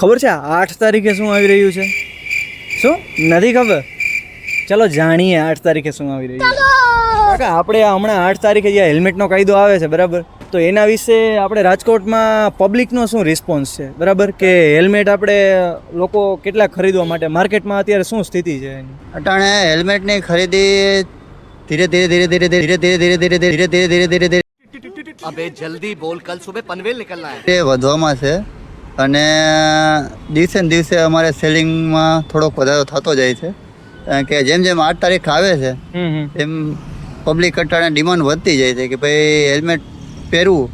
ખબર છે 8 તારીખે શું આવી રહ્યું છે? શું નથી ખબર? ચલો જાણીએ 8 તારીખે શું આવી રહ્યું છે. કાકા આપણે હમણાં 8 તારીખે જે હેલ્મેટનો કાયદો આવે છે બરાબર, તો એના વિશે આપણે રાજકોટમાં પબ્લિકનો શું રિસ્પોન્સ છે બરાબર, કે હેલ્મેટ આપણે લોકો કેટલા ખરીદવા માટે માર્કેટમાં અત્યારે શું સ્થિતિ છે એની? અટાણે હેલ્મેટની ખરીદી ધીરે ધીરે ધીરે ધીરે ધીરે ધીરે ધીરે ધીરે ધીરે ધીરે ધીરે ધીરે ધીરે अबे जल्दी बोल, कल सुबह पनवेल निकलना है. તે વધવામાં છે અને દિવસે ને દિવસે અમારે સેલિંગમાં થોડોક વધારો થતો જાય છે, કારણ કે જેમ જેમ 8 તારીખ આવે છે એમ પબ્લિક અટાણે ડિમાન્ડ વધતી જાય છે કે ભાઈ હેલ્મેટ પહેરવું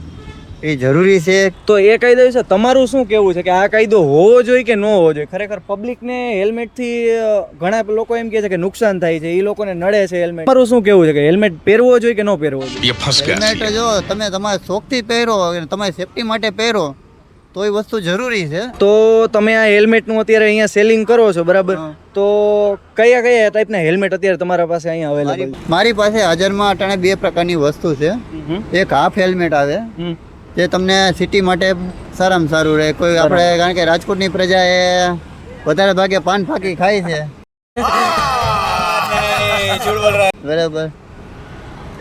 એ જરૂરી છે. તો એ કાયદા વિશે તમારું શું કહેવું છે કે આ કાયદો હોવો જોઈએ કે ન હોવો જોઈએ? ખરેખર પબ્લિકને હેલ્મેટથી ઘણા લોકો એમ કહે છે કે નુકસાન થાય છે, એ લોકોને નડે છે હેલ્મેટ. તમારું શું કહેવું છે કે હેલ્મેટ પહેરવો જોઈએ કે ન પહેરવો જોઈએ? હેલ્મેટ જો તમે તમારા શોખથી પહેરો અને તમારી સેફટી માટે પહેરો તો એ વસ્તુ જરૂરી છે. તો તમે આ હેલ્મેટનું અત્યારે અહીંયા સેલિંગ કરો છો બરાબર, તો કયા કયા ટાઈપના હેલ્મેટ અત્યારે તમારા પાસે અહીંયા અવેલેબલ? મારી પાસે હાજરમાં અટાણે 2 પ્રકારની વસ્તુ છે. એક હાફ હેલ્મેટ આવે જે તમને સિટી માટે સારામાં સારું રહે. કોઈ આપણે કારણ કે રાજકોટની પ્રજા એ વધારે ભાગે પાન ફાકી ખાય છે બરાબર,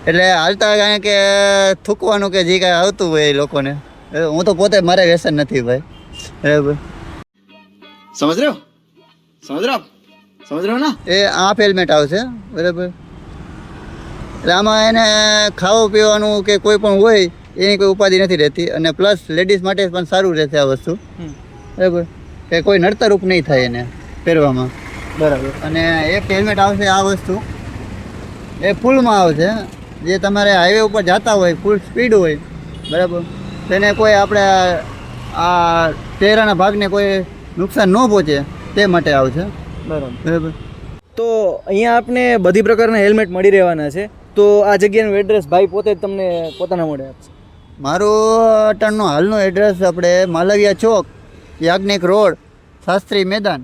એટલે હાલતા કારણ કે થૂકવાનું કે જે કાંઈ આવતું હોય એ લોકોને, હું તો પોતે મારે વ્યસન નથી ભાઈ બરાબર. समझ रहे हो? समझ रहे हो? समझ रहे हो ना? એ હાફ હેલ્મેટ આવશે બરાબર. એટલે આમાં એને ખાવું પીવાનું કે કોઈ પણ હોય એની કોઈ ઉપાધિ નથી રહેતી, અને પ્લસ લેડીઝ માટે પણ સારું રહેશે આ વસ્તુ બરાબર, કે કોઈ નડતરરૂપ નહીં થાય એને પહેરવામાં બરાબર. અને એક હેલ્મેટ આવશે આ વસ્તુ એ ફૂલમાં આવશે, જે તમારે હાઈવે ઉપર જતા હોય ફૂલ સ્પીડ હોય બરાબર, તેને કોઈ આપણે આ ચહેરાના ભાગને કોઈ નુકસાન ન પહોંચે તે માટે આવશે બરાબર. તો અહીંયા આપને બધી પ્રકારના હેલ્મેટ મળી રહેવાના છે. તો આ જગ્યાનું એડ્રેસ ભાઈ પોતે જ તમને પોતાના મોઢે આપશે. મારું અટાણનું હાલનું એડ્રેસ આપણે માલવિયા ચોક, યાજ્ઞિક રોડ, શાસ્ત્રી મેદાન,